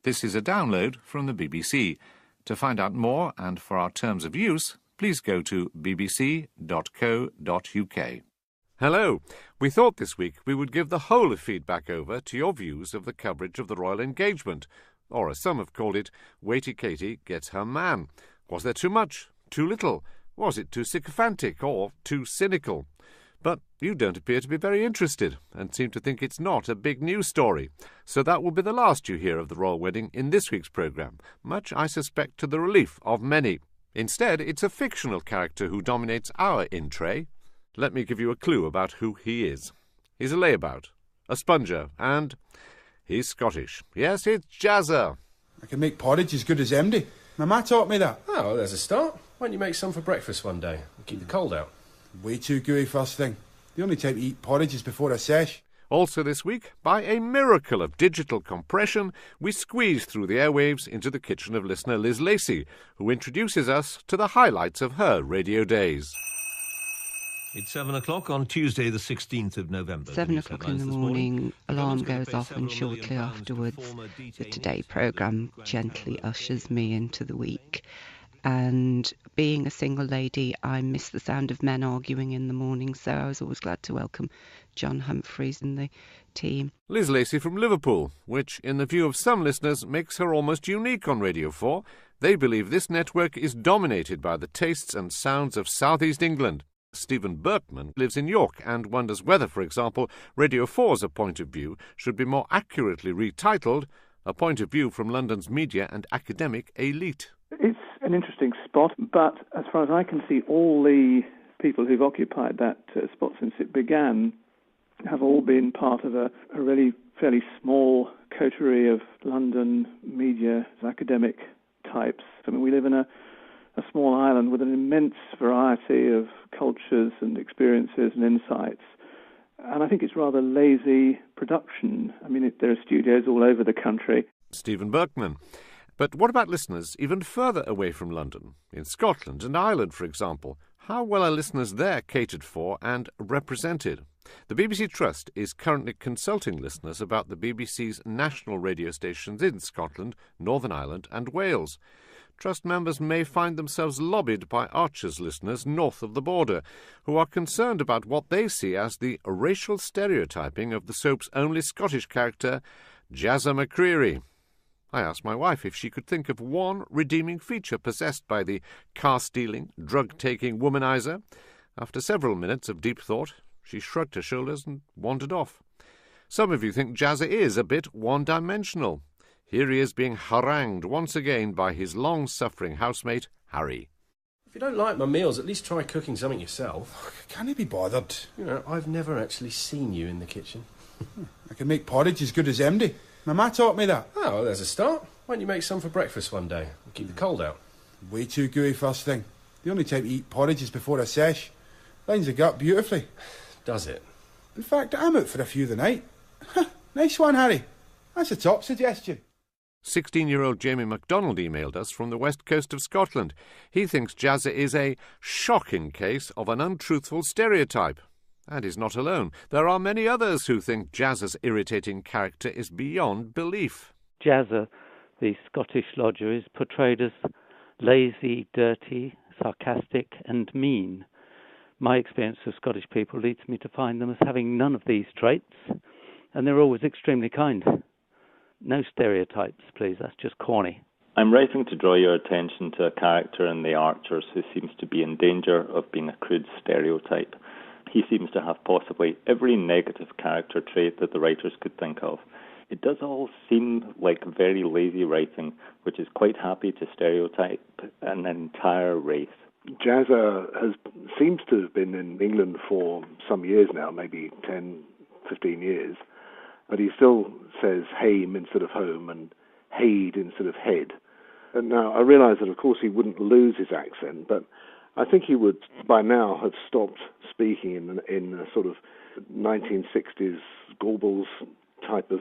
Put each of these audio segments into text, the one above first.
This is a download from the BBC. To find out more and for our terms of use, please go to bbc.co.uk. Hello. We thought this week we would give the whole of feedback over to your views of the coverage of the royal engagement, or as some have called it, Waity Katie gets her man. Was there too much? Too little? Was it too sycophantic or too cynical? But you don't appear to be very interested and seem to think it's not a big news story. So that will be the last you hear of the royal wedding in this week's programme, much, I suspect, to the relief of many. Instead, it's a fictional character who dominates our in-tray. Let me give you a clue about who he is. He's a layabout, a sponger, and he's Scottish. Yes, it's Jazza. I can make porridge as good as MD. My ma taught me that. Oh, well, there's a start. Why don't you make some for breakfast one day and keep the cold out? Way too gooey first thing. The only time to eat porridge is before a sesh. Also this week, by a miracle of digital compression, we squeeze through the airwaves into the kitchen of listener Liz Lacey, who introduces us to the highlights of her radio days. It's 7 o'clock on Tuesday, the 16th of November. 7 o'clock in the morning, alarm goes off, and shortly afterwards, the Today programme gently ushers me into the week. And being a single lady, I miss the sound of men arguing in the morning, so I was always glad to welcome John Humphreys and the team. Liz Lacey from Liverpool, which, in the view of some listeners, makes her almost unique on Radio 4. They believe this network is dominated by the tastes and sounds of South East England. Stephen Berkman lives in York and wonders whether, for example, Radio 4's A Point of View should be more accurately retitled A Point of View from London's media and academic elite. It's an interesting spot, but as far as I can see, all the people who've occupied that spot since it began have all been part of a really fairly small coterie of London media academic types. I mean, we live in a small island with an immense variety of cultures and experiences and insights. And I think it's rather lazy production. I mean, there are studios all over the country. Stephen Berkman. But what about listeners even further away from London? In Scotland and Ireland, for example. How well are listeners there catered for and represented? The BBC Trust is currently consulting listeners about the BBC's national radio stations in Scotland, Northern Ireland and Wales. Trust members may find themselves lobbied by Archer's listeners north of the border, who are concerned about what they see as the racial stereotyping of the soap's only Scottish character, Jazza McCreary. I asked my wife if she could think of one redeeming feature possessed by the car-stealing, drug-taking womanizer. After several minutes of deep thought, she shrugged her shoulders and wandered off. Some of you think Jazza is a bit one-dimensional. Here he is being harangued once again by his long-suffering housemate, Harry. If you don't like my meals, at least try cooking something yourself. Can he be bothered? You know, I've never actually seen you in the kitchen. I can make porridge as good as MD. My ma taught me that. Oh, well, there's a start. Why don't you make some for breakfast one day and keep the cold out? Way too gooey first thing. The only time to eat porridge is before a sesh. Lines the gut beautifully. Does it? In fact, I'm out for a few the night. Nice one, Harry. That's a top suggestion. 16-year-old Jamie MacDonald emailed us from the west coast of Scotland. He thinks Jazza is a shocking case of an untruthful stereotype. And is not alone. There are many others who think Jazza's irritating character is beyond belief. Jazza, the Scottish lodger, is portrayed as lazy, dirty, sarcastic and mean. My experience of Scottish people leads me to find them as having none of these traits, and they're always extremely kind. No stereotypes, please. That's just corny. I'm writing to draw your attention to a character in The Archers who seems to be in danger of being a crude stereotype. He seems to have possibly every negative character trait that the writers could think of. It does all seem like very lazy writing, which is quite happy to stereotype an entire race. Jazza seems to have been in England for some years now, maybe 10, 15 years, but he still says hame instead of home and heed instead of head. And now, I realise that, of course, he wouldn't lose his accent, but I think he would, by now, have stopped speaking in a sort of 1960s Gorbals type of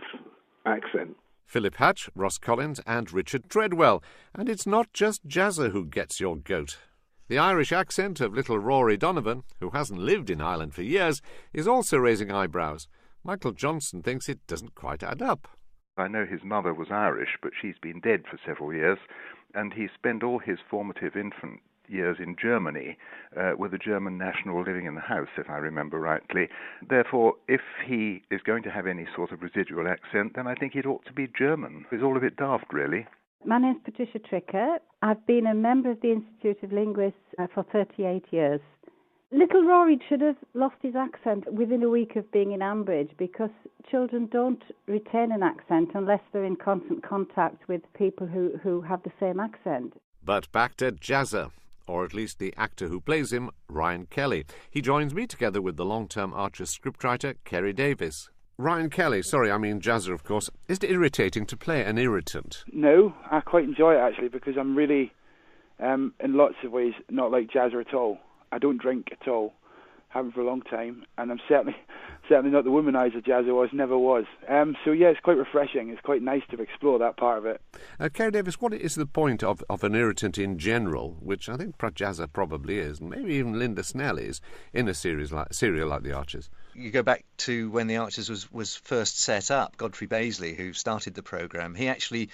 accent. Philip Hatch, Ross Collins and Richard Treadwell. And it's not just Jazza who gets your goat. The Irish accent of little Rory Donovan, who hasn't lived in Ireland for years, is also raising eyebrows. Michael Johnson thinks it doesn't quite add up. I know his mother was Irish, but she's been dead for several years, and he spent all his formative infant years in Germany with a German national living in the house, if I remember rightly. Therefore, if he is going to have any sort of residual accent, then I think it ought to be German. It's all a bit daft, really. My name's Patricia Tricker. I've been a member of the Institute of Linguists for 38 years. Little Rory should have lost his accent within a week of being in Ambridge, because children don't retain an accent unless they're in constant contact with people who have the same accent. But back to Jazzer, or at least the actor who plays him, Ryan Kelly. He joins me together with the long-term Archers scriptwriter, Kerry Davis. Ryan Kelly, sorry, I mean Jazzer, of course. Is it irritating to play an irritant? No, I quite enjoy it, actually, because I'm really, in lots of ways, not like Jazzer at all. I don't drink at all, haven't for a long time, and I'm certainly not the womanizer Jazzer was, never was. So yeah, it's quite refreshing. It's quite nice to explore that part of it. Kerry Davis, what is the point of an irritant in general, which I think Jazzer probably is, and maybe even Linda Snell is, in a serial like The Archers? You go back to when The Archers was first set up. Godfrey Bazley, who started the programme, he actually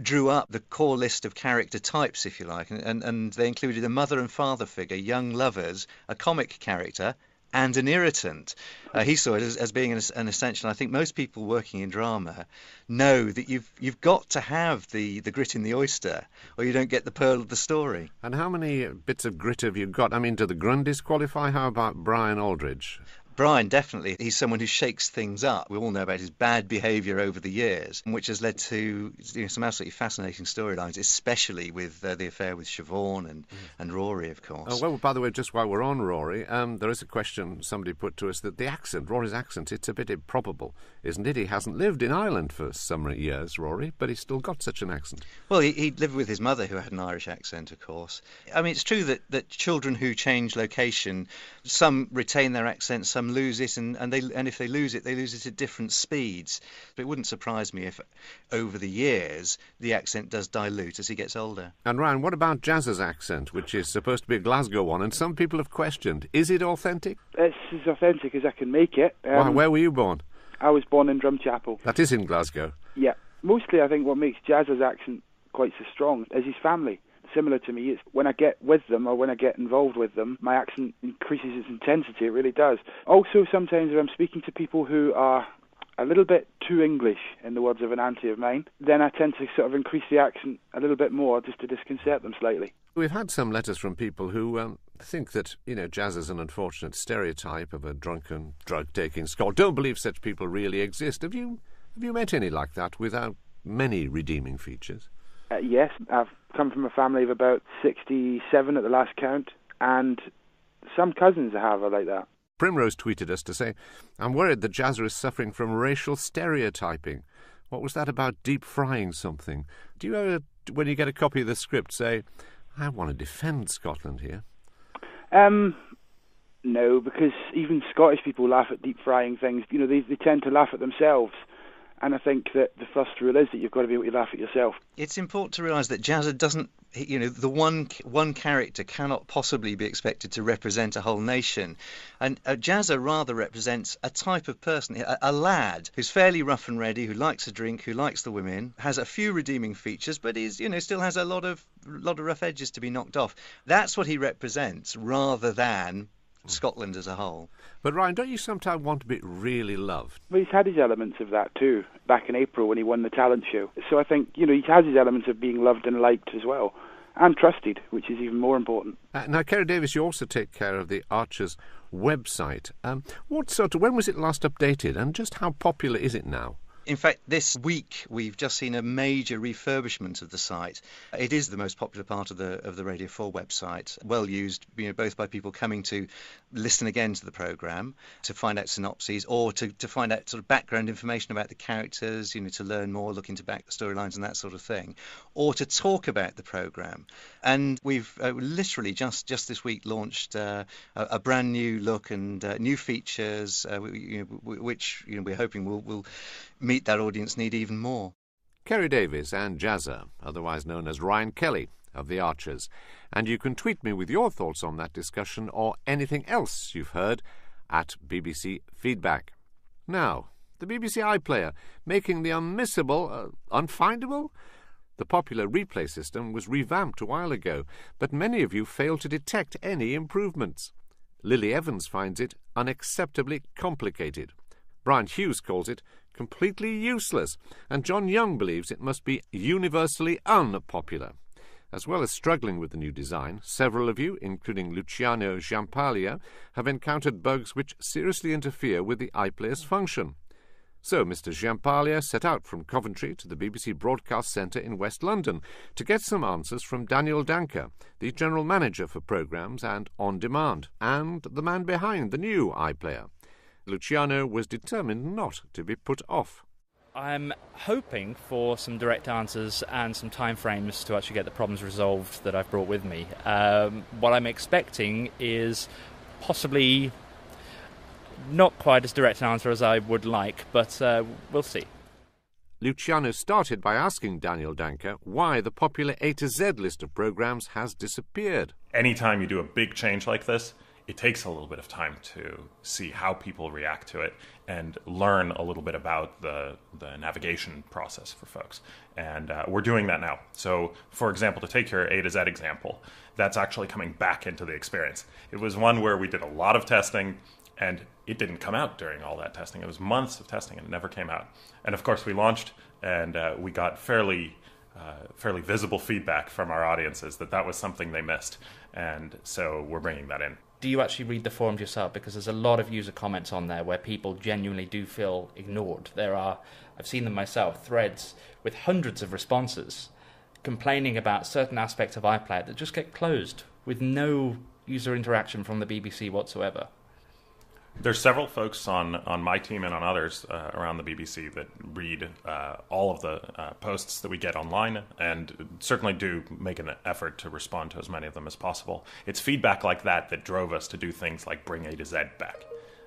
drew up the core list of character types, if you like, and they included a mother and father figure, young lovers, a comic character, and an irritant. He saw it as being an essential. I think most people working in drama know that you've got to have the grit in the oyster, or you don't get the pearl of the story. And how many bits of grit have you got? I mean, do the Grundys qualify? How about Brian Aldridge? Brian, definitely. He's someone who shakes things up. We all know about his bad behaviour over the years, which has led to some absolutely fascinating storylines, especially with the affair with Siobhan and Rory, of course. Well, by the way, just while we're on Rory, there is a question somebody put to us that the accent, Rory's accent, it's a bit improbable, isn't it? He hasn't lived in Ireland for some years, Rory, but he's still got such an accent. Well, he lived with his mother, who had an Irish accent, of course. I mean, it's true that children who change location, some retain their accent, some lose it, and if they lose it at different speeds. But it wouldn't surprise me if over the years the accent does dilute as he gets older. And Ryan, what about Jazzer's accent, which is supposed to be a Glasgow one, and some people have questioned, is it authentic? It's as authentic as I can make it. Where were you born? I was born in Drumchapel. That is in Glasgow. Yeah. Mostly I think what makes Jazzer's accent quite so strong is his family. Similar to me, it's when I get with them or when I get involved with them, my accent increases its intensity. It really does. Also, sometimes if I'm speaking to people who are a little bit too English, in the words of an auntie of mine, then I tend to sort of increase the accent a little bit more just to disconcert them slightly. We've had some letters from people who think that, Jazzer's an unfortunate stereotype of a drunken, drug-taking Scot. Don't believe such people really exist. Have you met any like that without many redeeming features? Yes, I've come from a family of about 67 at the last count, and some cousins I have are like that. Primrose tweeted us to say, I'm worried that Jazzer is suffering from racial stereotyping. What was that about deep frying something? Do you ever, when you get a copy of the script, say, I want to defend Scotland here? No, because even Scottish people laugh at deep frying things. They tend to laugh at themselves. And I think that the first rule is that you've got to be able to laugh at yourself. It's important to realise that Jazzer doesn't, the one character cannot possibly be expected to represent a whole nation. And Jazzer rather represents a type of person, a lad who's fairly rough and ready, who likes a drink, who likes the women, has a few redeeming features, but is, still has a lot of rough edges to be knocked off. That's what he represents, rather than Scotland as a whole. But Ryan, don't you sometimes want to be really loved? Well, he's had his elements of that too, back in April when he won the talent show. So I think, he has his elements of being loved and liked as well, and trusted, which is even more important. Now, Kerry Davis, you also take care of the Archers website. When was it last updated, and just how popular is it now? In fact, this week we've just seen a major refurbishment of the site. It is the most popular part of the Radio 4 website, well used, both by people coming to listen again to the programme, to find out synopses, or to find out sort of background information about the characters, to learn more, look into back storylines and that sort of thing, or to talk about the programme. And we've literally just this week launched a brand new look and new features, which we're hoping will meet that audience need even more. Kerry Davis and Jazzer, otherwise known as Ryan Kelly of The Archers. And you can tweet me with your thoughts on that discussion or anything else you've heard at BBC Feedback. Now, The BBC iPlayer, making the unmissable unfindable? The popular replay system was revamped a while ago, but many of you failed to detect any improvements. Lily Evans finds it unacceptably complicated. Brian Hughes calls it completely useless, and John Young believes it must be universally unpopular. As well as struggling with the new design, several of you, including Luciano Giampalia, have encountered bugs which seriously interfere with the iPlayer's function. So Mr. Giampalia set out from Coventry to the BBC Broadcast Centre in West London to get some answers from Daniel Danker, the General Manager for Programmes and On Demand, and the man behind the new iPlayer. Luciano was determined not to be put off. I'm hoping for some direct answers and some timeframes to actually get the problems resolved that I've brought with me. What I'm expecting is possibly not quite as direct an answer as I would like, but we'll see. Luciano started by asking Daniel Danker why the popular A to Z list of programmes has disappeared. Anytime you do a big change like this, it takes a little bit of time to see how people react to it and learn a little bit about the navigation process for folks. And we're doing that now. So, for example, to take your A to Z example, that's actually coming back into the experience. It was one where we did a lot of testing, and it didn't come out during all that testing. It was months of testing, and it never came out. And of course, we launched, and we got fairly visible feedback from our audiences that was something they missed. And so we're bringing that in. Do you actually read the forums yourself? Because there's a lot of user comments on there where people genuinely do feel ignored. I've seen them myself, threads with hundreds of responses complaining about certain aspects of iPlayer that just get closed with no user interaction from the BBC whatsoever. There's several folks on my team and on others around the BBC that read all of the posts that we get online, and certainly do make an effort to respond to as many of them as possible. It's feedback like that that drove us to do things like bring A to Z back,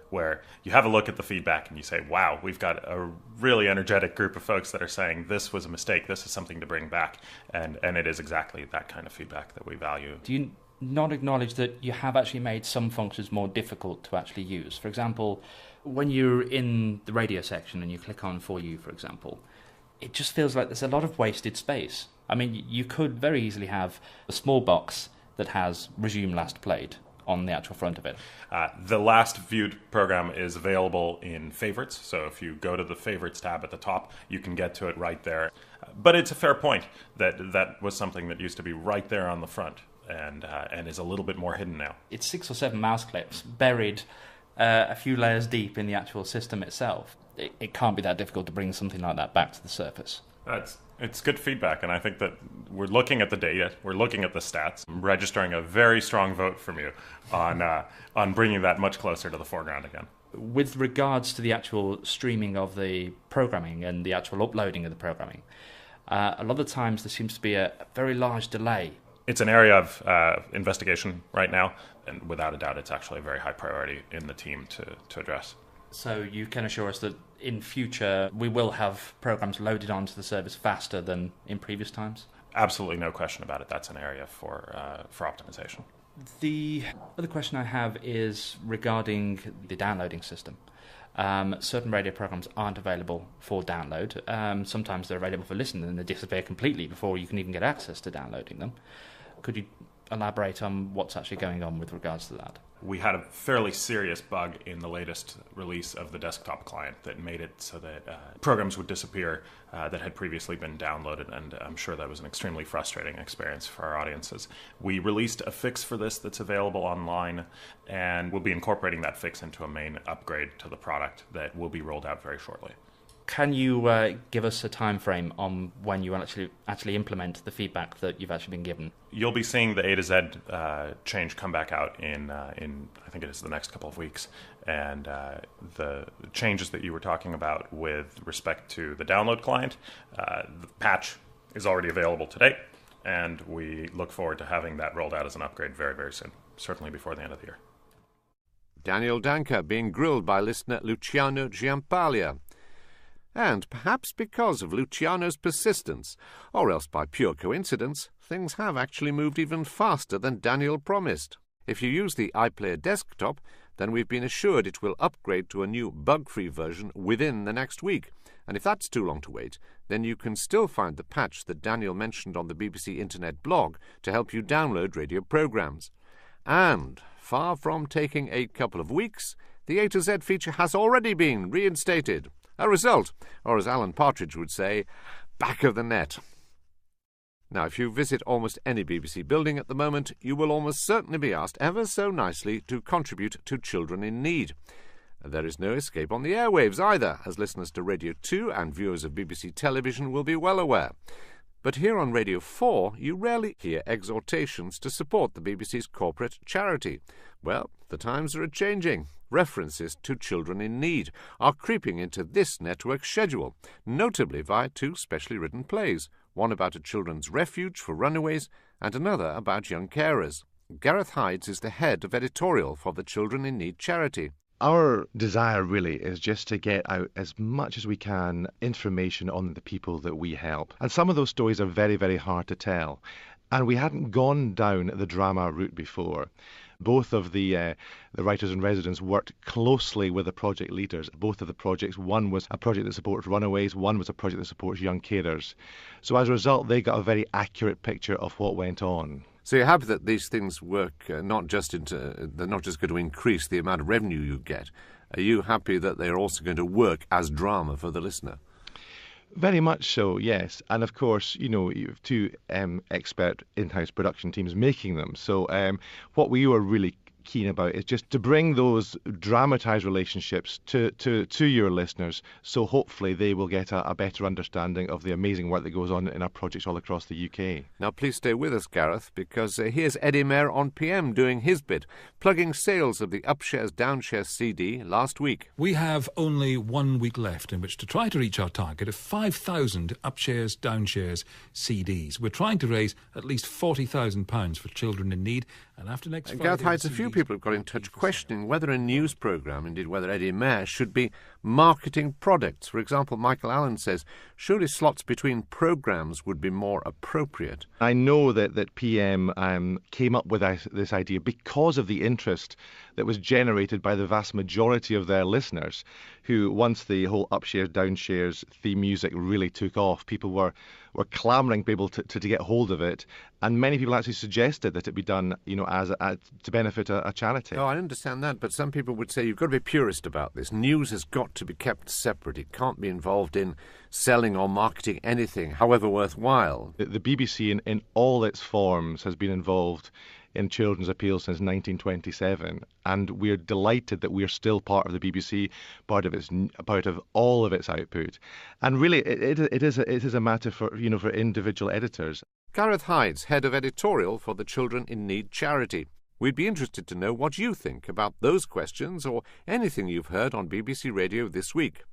where you have a look at the feedback and you say, wow, we've got a really energetic group of folks that are saying this was a mistake, this is something to bring back, and it is exactly that kind of feedback that we value. Do you not acknowledge that you have actually made some functions more difficult to actually use? For example, when you're in the radio section and you click on For You, for example, it just feels like there's a lot of wasted space. I mean, you could very easily have a small box that has Resume Last Played on the actual front of it. The last viewed program is available in Favorites, so if you go to the Favorites tab at the top, you can get to it right there. But it's a fair point that was something that used to be right there on the front, and is a little bit more hidden now. It's 6 or 7 mouse clips buried a few layers deep in the actual system itself. It can't be that difficult to bring something like that back to the surface. It's good feedback, and I think that we're looking at the data, we're looking at the stats, I'm registering a very strong vote from you on bringing that much closer to the foreground again. With regards to the actual streaming of the programming and the actual uploading of the programming, a lot of the times there seems to be a very large delay. It's an area of investigation right now, and without a doubt it's actually a very high priority in the team to address. So you can assure us that in future we will have programs loaded onto the service faster than in previous times? Absolutely no question about it. That's an area for optimization. The other question I have is regarding the downloading system. Certain radio programs aren't available for download. Sometimes they're available for listening and they disappear completely before you can even get access to downloading them. Could you elaborate on what's actually going on with regards to that? We had a fairly serious bug in the latest release of the desktop client that made it so that programs would disappear that had previously been downloaded, and I'm sure that was an extremely frustrating experience for our audiences. We released a fix for this that's available online, and we'll be incorporating that fix into a main upgrade to the product that will be rolled out very shortly. Can you give us a time frame on when you actually implement the feedback that you've actually been given? You'll be seeing the A to Z change come back out in I think it is the next couple of weeks, and the changes that you were talking about with respect to the download client, the patch is already available today, and we look forward to having that rolled out as an upgrade very, very soon, certainly before the end of the year. Daniel Danker being grilled by listener Luciano Giampalia. And perhaps because of Luciano's persistence, or else by pure coincidence, things have actually moved even faster than Daniel promised. If you use the iPlayer desktop, then we've been assured it will upgrade to a new bug-free version within the next week. And if that's too long to wait, then you can still find the patch that Daniel mentioned on the BBC Internet blog to help you download radio programmes. And, far from taking a couple of weeks, the A to Z feature has already been reinstated. A result, or as Alan Partridge would say, back of the net. Now, if you visit almost any BBC building at the moment, you will almost certainly be asked ever so nicely to contribute to Children in Need. There is no escape on the airwaves either, as listeners to Radio 2 and viewers of BBC television will be well aware. But here on Radio 4, you rarely hear exhortations to support the BBC's corporate charity. Well, the times are a-changing. References to Children in Need are creeping into this network's schedule, notably via 2 specially written plays, one about a children's refuge for runaways and another about young carers. Gareth Hydes is the head of editorial for the Children in Need charity. Our desire really is just to get out as much as we can information on the people that we help. And some of those stories are very, very hard to tell. And we hadn't gone down the drama route before. Both of the writers in residence worked closely with the project leaders. Both of the projects, one was a project that supports runaways, one was a project that supports young carers. So as a result, they got a very accurate picture of what went on. So you're happy that these things work they're not just going to increase the amount of revenue you get. Are you happy that they're also going to work as drama for the listener? Very much so, yes. And of course, you have 2 expert in-house production teams making them. So what we were really keen about is just to bring those dramatised relationships to your listeners, so hopefully they will get a better understanding of the amazing work that goes on in our projects all across the UK. Now please stay with us, Gareth, because here's Eddie Mair on PM doing his bit, plugging sales of the Upshares Downshares CD last week. We have only 1 week left in which to try to reach our target of 5,000 Upshares Downshares CDs. We're trying to raise at least £40,000 for Children in Need, and after next Friday... Gareth Hydes, a few people have got in touch questioning whether a news programme, indeed whether Eddie Mair, should be marketing products. For example, Michael Allen says, surely slots between programmes would be more appropriate. I know that PM came up with this idea because of the interest that was generated by the vast majority of their listeners, who, once the whole Upshares, Downshares theme music really took off, people were clamouring people to get hold of it, and many people actually suggested that it be done, as to benefit a charity. Oh, I understand that, but some people would say you've got to be purist about this. News has got to be kept separate. It can't be involved in selling or marketing anything, however worthwhile. The BBC, in all its forms, has been involved in children's appeals since 1927, and we're delighted that we're still part of the BBC, part of all of its output. And really, it is a matter for individual editors. Gareth Hydes, head of editorial for the Children in Need charity. We'd be interested to know what you think about those questions or anything you've heard on BBC Radio this week.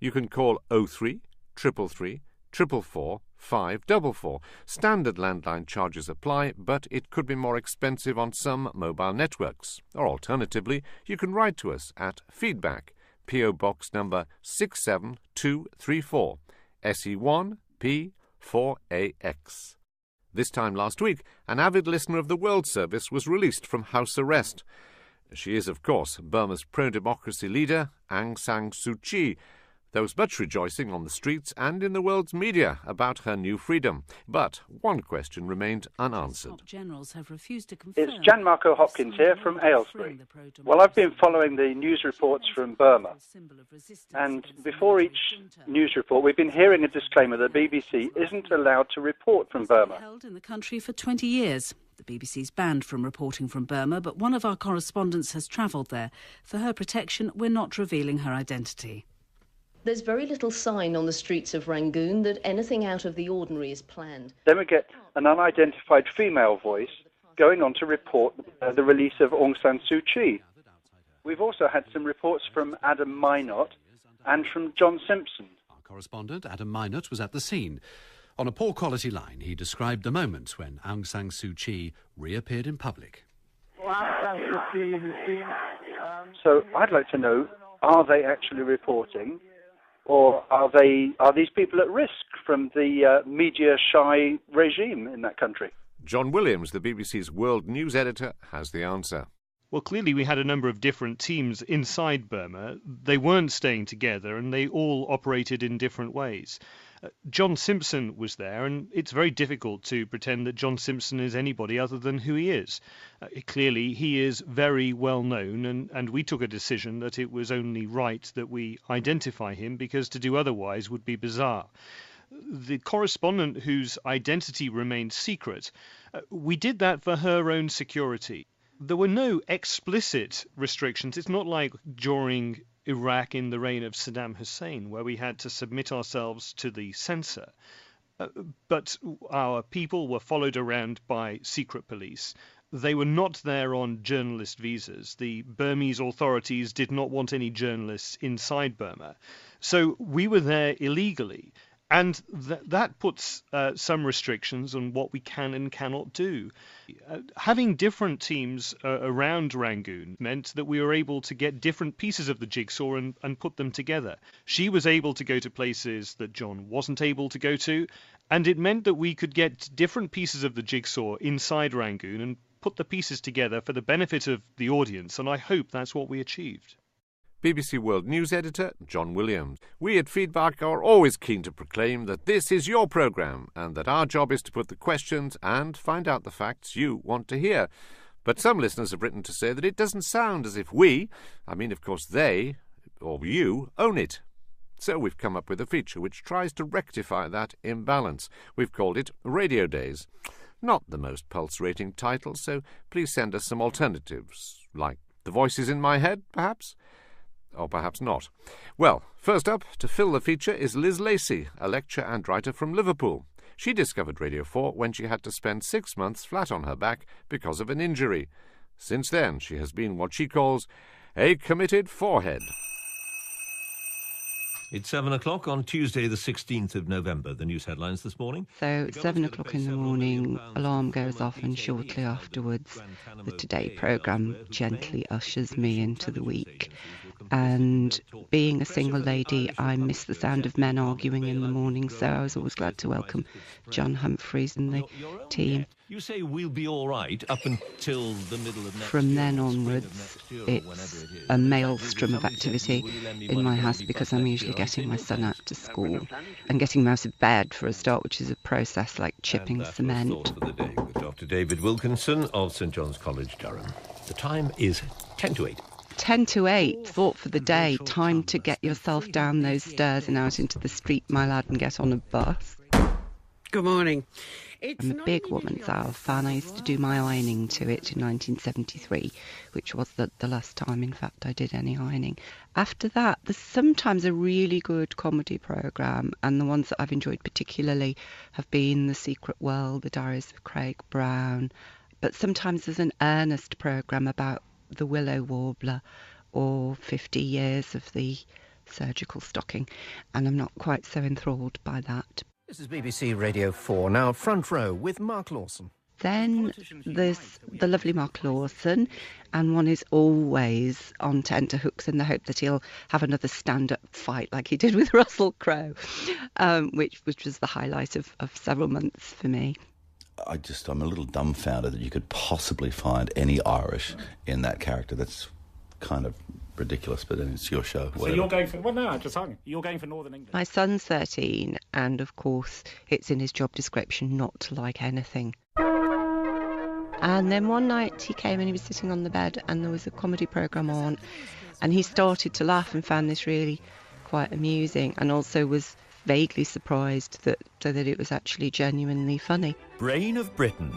You can call 03 333 444 544. Standard landline charges apply, but it could be more expensive on some mobile networks. Or alternatively, you can write to us at feedback, PO Box number 67234, SE1 P4AX. This time last week, an avid listener of the World Service was released from house arrest. She is, of course, Burma's pro-democracy leader, Aung San Suu Kyi. There was much rejoicing on the streets and in the world's media about her new freedom. But one question remained unanswered. It's Gianmarco Hopkins here from Aylesbury. Well, I've been following the news reports from Burma. And before each news report, we've been hearing a disclaimer that the BBC isn't allowed to report from Burma. Held in the country for 20 years. The BBC's banned from reporting from Burma, but one of our correspondents has travelled there. For her protection, we're not revealing her identity. There's very little sign on the streets of Rangoon that anything out of the ordinary is planned. Then we get an unidentified female voice going on to report the release of Aung San Suu Kyi. We've also had some reports from Adam Minot and from John Simpson. Our correspondent, Adam Minot, was at the scene. On a poor quality line, he described the moment when Aung San Suu Kyi reappeared in public. So I'd like to know, are they actually reporting? Or are these people at risk from the media-shy regime in that country? John Williams, the BBC's World News Editor, has the answer. Well, clearly we had a number of different teams inside Burma. They weren't staying together and they all operated in different ways. John Simpson was there, and it's very difficult to pretend that John Simpson is anybody other than who he is. Clearly, he is very well known, and we took a decision that it was only right that we identify him, because to do otherwise would be bizarre. The correspondent whose identity remained secret, we did that for her own security. There were no explicit restrictions. It's not like during Iraq in the reign of Saddam Hussein, where we had to submit ourselves to the censor. But our people were followed around by secret police. They were not there on journalist visas. The Burmese authorities did not want any journalists inside Burma. So we were there illegally. And that puts some restrictions on what we can and cannot do. Having different teams around Rangoon meant that we were able to get different pieces of the jigsaw and put them together. She was able to go to places that John wasn't able to go to, and it meant that we could get different pieces of the jigsaw inside Rangoon and put the pieces together for the benefit of the audience, and I hope that's what we achieved. BBC World News Editor John Williams. We at Feedback are always keen to proclaim that this is your programme and that our job is to put the questions and find out the facts you want to hear. But some listeners have written to say that it doesn't sound as if we, of course they, or you, own it. So we've come up with a feature which tries to rectify that imbalance. We've called it Radio Days. Not the most pulse-rating title, so please send us some alternatives, like The Voices in My Head, perhaps? Or perhaps not. Well, first up, to fill the feature is Liz Lacey, a lecturer and writer from Liverpool. She discovered Radio 4 when she had to spend 6 months flat on her back because of an injury. Since then, she has been what she calls a committed forehead. It's 7 o'clock on Tuesday, the 16th of November. The news headlines this morning. So, 7 o'clock in the morning, alarm goes off, and shortly afterwards, the Today programme gently ushers me into the week. And being a single lady, I miss the sound of men arguing in the morning, so I was always glad to welcome John Humphreys and the team. You say we'll be all right up until the middle of next From year. then onwards, it's a maelstrom of activity in my house because I'm usually getting my son out to school and getting him out of bed for a start, which is a process like chipping cement. For the day with Dr. David Wilkinson of St John's College, Durham. The time is 10 to 8. 10 to 8, thought for the day, time to get yourself down those stairs and out into the street, my lad, and get on a bus. Good morning. I'm a big Woman's Hour fan. I used to do my ironing to it in 1973, which was the last time, in fact, I did any ironing. After that, there's sometimes a really good comedy programme, and the ones that I've enjoyed particularly have been The Secret World, The Diaries of Craig Brown, but sometimes there's an earnest programme about the willow warbler or 50 years of the surgical stocking, and I'm not quite so enthralled by that. This is BBC Radio 4, now Front Row with Mark Lawson. Then there's the lovely Mark Lawson, and one is always on tenterhooks in the hope that he'll have another stand-up fight like he did with Russell Crowe, which was the highlight of several months for me. I'm a little dumbfounded that you could possibly find any Irish in that character. That's kind of ridiculous, but it's your show. So you're going for... Well, no, I'm just hung. You're going for Northern England. My son's 13, and of course it's in his job description not to like anything. And then one night he came and he was sitting on the bed and there was a comedy programme on, and he started to laugh and found this really quite amusing, and also was vaguely surprised that it was actually genuinely funny. Brain of Britain,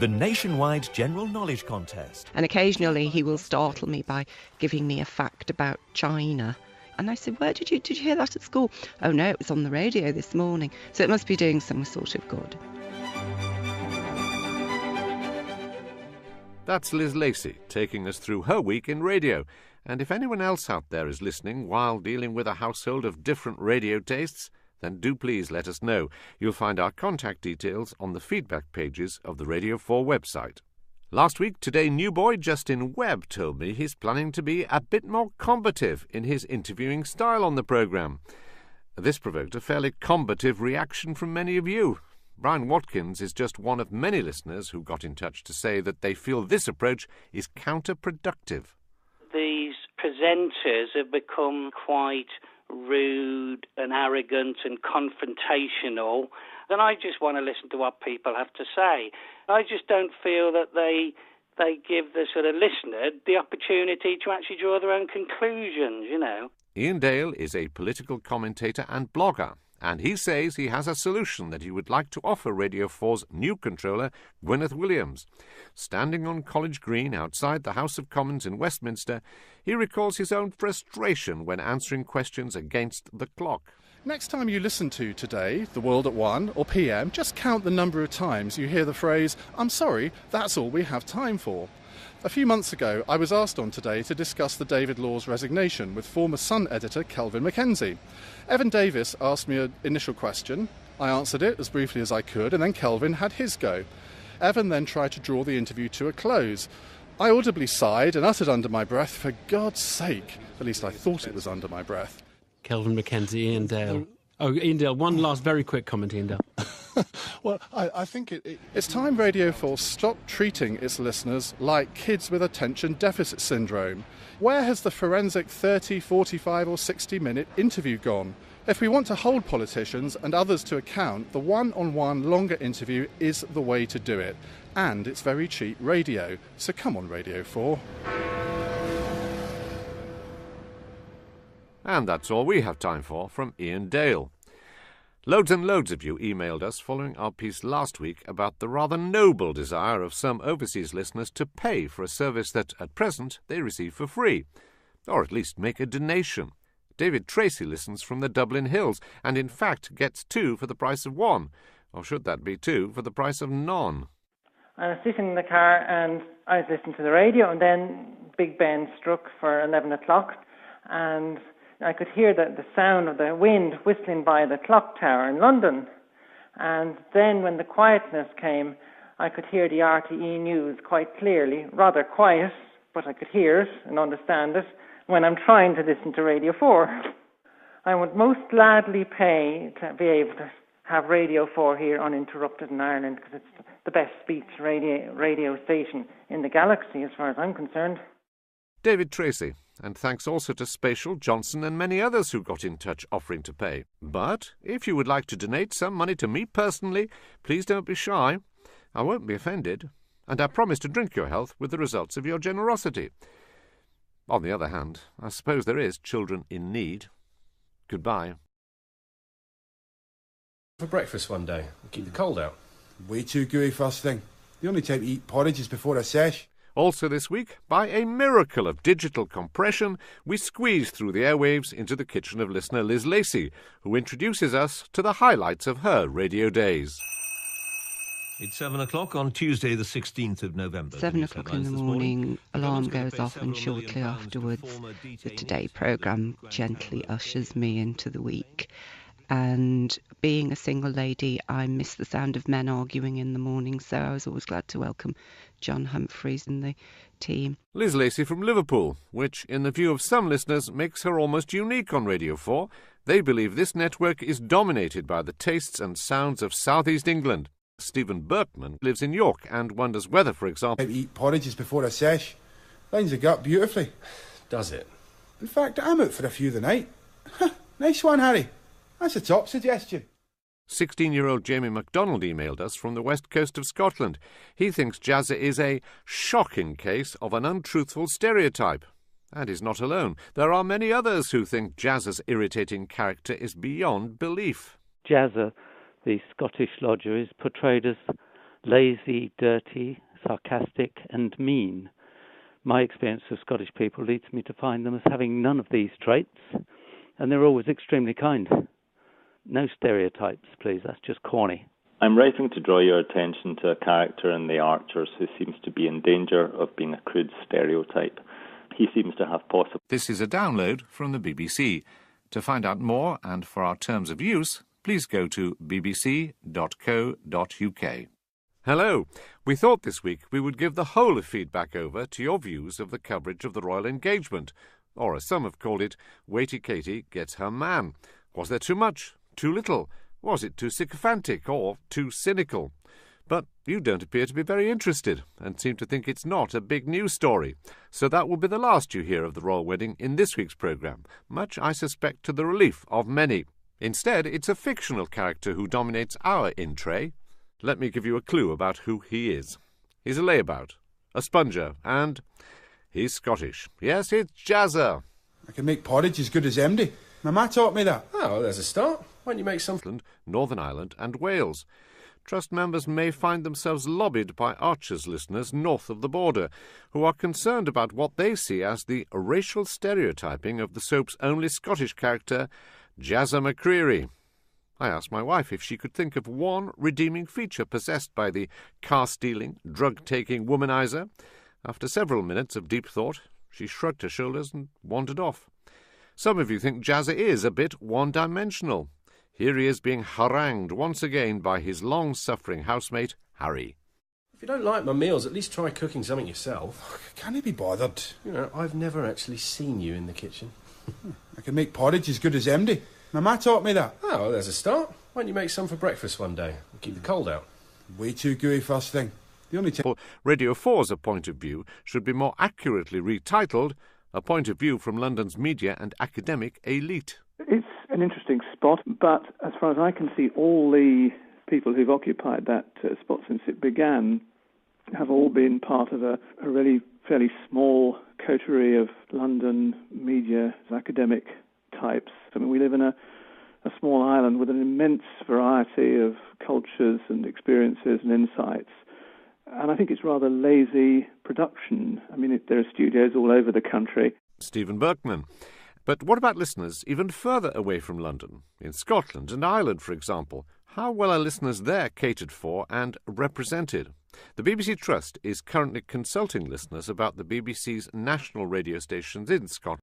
the nationwide general knowledge contest. And occasionally he will startle me by giving me a fact about China. And I said, where did you hear that at school? Oh no, it was on the radio this morning. So it must be doing some sort of good. That's Liz Lacey taking us through her week in radio. And if anyone else out there is listening while dealing with a household of different radio tastes, then do please let us know. You'll find our contact details on the feedback pages of the Radio 4 website. Last week, Today new boy Justin Webb told me he's planning to be a bit more combative in his interviewing style on the programme. This provoked a fairly combative reaction from many of you. Brian Watkins is just one of many listeners who got in touch to say that they feel this approach is counterproductive. These presenters have become quite rude and arrogant and confrontational, and I just want to listen to what people have to say. I just don't feel that they give the sort of listener the opportunity to actually draw their own conclusions, you know. Ian Dale is a political commentator and blogger, and he says he has a solution that he would like to offer Radio 4's new controller, Gwyneth Williams. Standing on College Green outside the House of Commons in Westminster, he recalls his own frustration when answering questions against the clock. Next time you listen to Today, The World at 1 or PM, just count the number of times you hear the phrase, "I'm sorry, that's all we have time for." A few months ago, I was asked on Today to discuss the David Law's resignation with former Sun editor Kelvin Mackenzie. Evan Davis asked me an initial question. I answered it as briefly as I could, and then Kelvin had his go. Evan then tried to draw the interview to a close. I audibly sighed and uttered under my breath, "For God's sake." At least I thought it was under my breath. Kelvin Mackenzie, Ian Dale. Oh, Ian Dale, one last very quick comment, Ian Dale. Well, I think it's time Radio 4 stopped treating its listeners like kids with attention deficit syndrome. Where has the forensic 30, 45 or 60-minute interview gone? If we want to hold politicians and others to account, the one-on-one longer interview is the way to do it. And it's very cheap radio. So come on, Radio 4. And that's all we have time for from Ian Dale. Loads and loads of you emailed us following our piece last week about the rather noble desire of some overseas listeners to pay for a service that, at present, they receive for free, or at least make a donation. David Tracy listens from the Dublin Hills, and in fact gets 2 for the price of 1, or should that be 2 for the price of none? I was sitting in the car and I was listening to the radio, and then Big Ben struck for 11 o'clock, and I could hear the sound of the wind whistling by the clock tower in London. And then when the quietness came, I could hear the RTE news quite clearly, rather quiet, but I could hear it and understand it when I'm trying to listen to Radio 4. I would most gladly pay to be able to have Radio 4 here uninterrupted in Ireland, because it's the best speech radio station in the galaxy as far as I'm concerned. David Tracy. And thanks also to Spatial, Johnson and many others who got in touch offering to pay. But if you would like to donate some money to me personally, please don't be shy. I won't be offended, and I promise to drink your health with the results of your generosity. On the other hand, I suppose there is children in need. Goodbye. For breakfast one day, keep the cold out. Way too gooey first thing. The only time to eat porridge is before a sesh. Also this week, by a miracle of digital compression, we squeeze through the airwaves into the kitchen of listener Liz Lacey, who introduces us to the highlights of her radio days. It's 7 o'clock on Tuesday, the 16th of November. 7 o'clock in the morning, alarm goes off, and shortly afterwards, the Today programme gently ushers me into the week. And being a single lady, I miss the sound of men arguing in the morning, so I was always glad to welcome John Humphreys and the team. Liz Lacey from Liverpool, which, in the view of some listeners, makes her almost unique on Radio 4. They believe this network is dominated by the tastes and sounds of South East England. Stephen Berkman lives in York and wonders whether, for example... Eat porridges before a sesh. Lines the gut beautifully. Does it? In fact, I'm out for a few the night. Nice one, Harry. That's a top suggestion. 16-year-old Jamie MacDonald emailed us from the west coast of Scotland. He thinks Jazza is a shocking case of an untruthful stereotype. And is not alone. There are many others who think Jazza's irritating character is beyond belief. Jazza, the Scottish lodger, is portrayed as lazy, dirty, sarcastic and mean. My experience of Scottish people leads me to find them as having none of these traits, and they're always extremely kind. No stereotypes, please. That's just corny. I'm writing to draw your attention to a character in The Archers who seems to be in danger of being a crude stereotype. He seems to have possible... This is a download from the BBC. To find out more and for our terms of use, please go to bbc.co.uk. Hello. We thought this week we would give the whole of feedback over to your views of the coverage of the royal engagement, or as some have called it, Waity Katie gets her man. Was there too much? Too little? Was it too sycophantic or too cynical? But you don't appear to be very interested and seem to think it's not a big news story. So that will be the last you hear of the royal wedding in this week's programme, much, I suspect, to the relief of many. Instead, it's a fictional character who dominates our in-tray. Let me give you a clue about who he is. He's a layabout, a sponger, and he's Scottish. Yes, it's Jazza. I can make porridge as good as MD. My ma taught me that. Oh, there's a start. Why don't you make some... Northern Ireland and Wales. Trust members may find themselves lobbied by Archer's listeners north of the border, who are concerned about what they see as the racial stereotyping of the soap's only Scottish character, Jazza McCreary. I asked my wife if she could think of one redeeming feature possessed by the car-stealing, drug-taking womanizer. After several minutes of deep thought, she shrugged her shoulders and wandered off. Some of you think Jazza is a bit one-dimensional. Here he is being harangued once again by his long-suffering housemate, Harry. If you don't like my meals, at least try cooking something yourself. Can he be bothered? You know, I've never actually seen you in the kitchen. I can make porridge as good as MD. My ma taught me that. Oh, there's a start. Why don't you make some for breakfast one day and keep the cold out? Way too gooey first thing. The only For Radio 4's A Point of View should be more accurately retitled A Point of View from London's media and academic elite. It's an interesting spot, but as far as I can see, all the people who've occupied that spot since it began have all been part of a really fairly small coterie of London media academic types. I mean, we live in a small island with an immense variety of cultures and experiences and insights. And I think it's rather lazy production. I mean, there are studios all over the country. Stephen Berkman. But what about listeners even further away from London? In Scotland and Ireland, for example. How well are listeners there catered for and represented? The BBC Trust is currently consulting listeners about the BBC's national radio stations in Scotland.